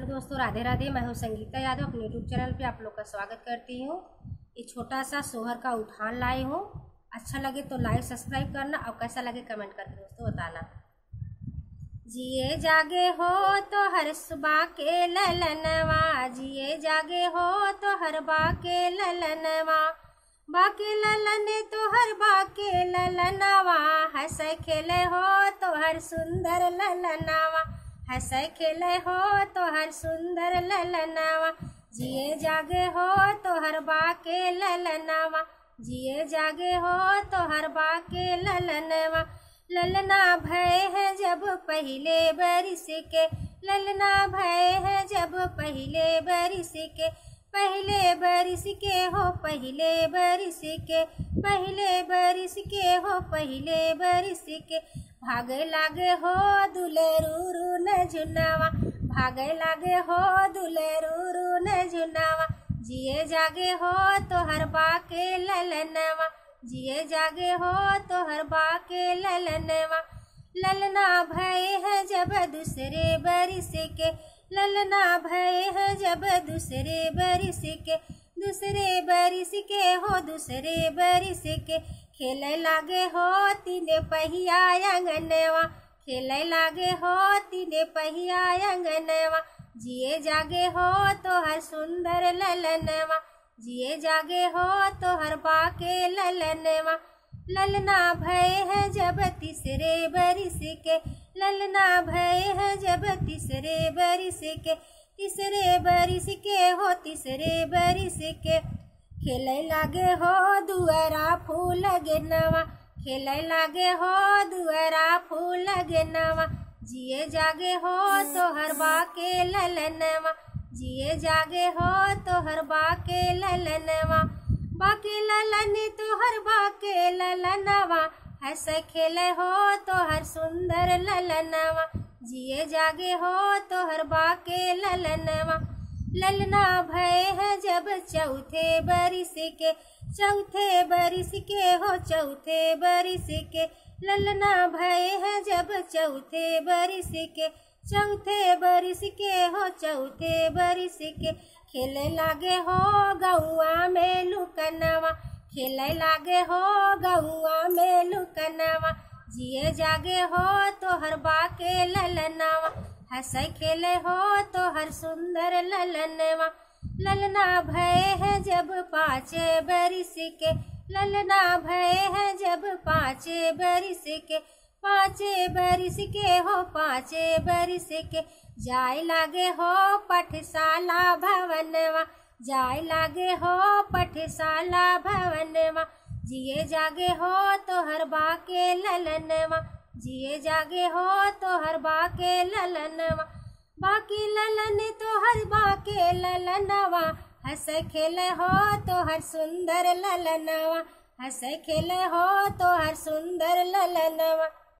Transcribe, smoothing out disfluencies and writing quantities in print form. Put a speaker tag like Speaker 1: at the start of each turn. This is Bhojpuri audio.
Speaker 1: हेलो दोस्तों, राधे राधे। मैं हूँ संगीता यादव। अपने यूट्यूब चैनल पे आप लोग का स्वागत करती हूँ। ये छोटा सा सोहर का उठान लाई हूँ। अच्छा लगे तो लाइक सब्सक्राइब करना और कैसा लगे कमेंट करके दोस्तों बताना। जिए जागे हो तो हर सुबह के ललनवा, जिए जागे हो तो हर बाके ललनवा, बाके ललन तो हर बाके ललनवा, हंसे खेले हो तो हर सुंदर ललनवा, हंसे खेले हो तो हर सुंदर ललनवा, जिए जागे हो तो हर बाके ललनवा, जिए जागे हो तो हर बाके ललनवा। ललना भय है जब पहले बरिस के, ललना भय है जब पहले बरिस के, पहले बरिस के हो पहले बरिस के, पहले बरिस के हो पहले बरिस के, भागे लागे हो दुलेरू न झुनावा, भागे लागे हो दुलेरू न झुनावा, जिए जागे हो तो हर बाके ललनवा, जिए जागे हो तो हर बाके ललनवा। ललना भय है जब दूसरे बरिस के, ललना भय है जब दूसरे बरिस के, दूसरे बरिस के हो दूसरे बरिस के, खेले लागे हो तीने पहिया अंगनवा, खेले लागे हो तीने पहिया अंगनवा, जिए जागे हो तो हर सुंदर ललनवा, जिए जागे हो तो हर बाके ललनवा। ललना भय है जब तीसरे बरिस के, ललना भय है जब तीसरे बरिस के, तीसरे बरिस के हो तीसरे बरिस के, खेले लागे हो दुआरा फूल गेनवा, खेले लागे हो दुआरा फूल गेनवा, जिए जागे हो तो हर बाके ललनवा, जिए जागे हो तो हर बाके ललनवा, बाके ललन तो हर बाके ललनवा, हंसे खेले हो तो हर सुंदर ललनवा, जिए जागे हो तो हर बाके ललनवा। ललना भय है जब चौथे बरिस के, चौथे बरिस के हो चौथे बरिस के, ललना भय है जब चौथे बरिस के, चौथे बरिस के हो चौथे बरिस के, खेले लागे हो गौआ में लुकनवा, खेले लागे हो गौआ में लुकनवा, जिए जागे हो तो हर बाके ललनवा, हंसे खेले हो तो हर सुंदर ललनवा। ललना भय है जब पाँचे बरिस के, ललना भय है जब पाँचे बरिस के, पाँचे बरिस के हो पाँचे बरिस के, जाय लागे हो पाठशाला भवनवा, जाय लागे हो पाठशाला भवनवा, जिए जागे हो तो हर बाके ललनवा, जिए जागे हो तो हर बाके ललनवा, बाके ललन तो हर बाके ललनवा, हंसे खेले हो तो हर सुंदर ललनवा, हंसे खेले हो तो हर सुंदर ललनवा।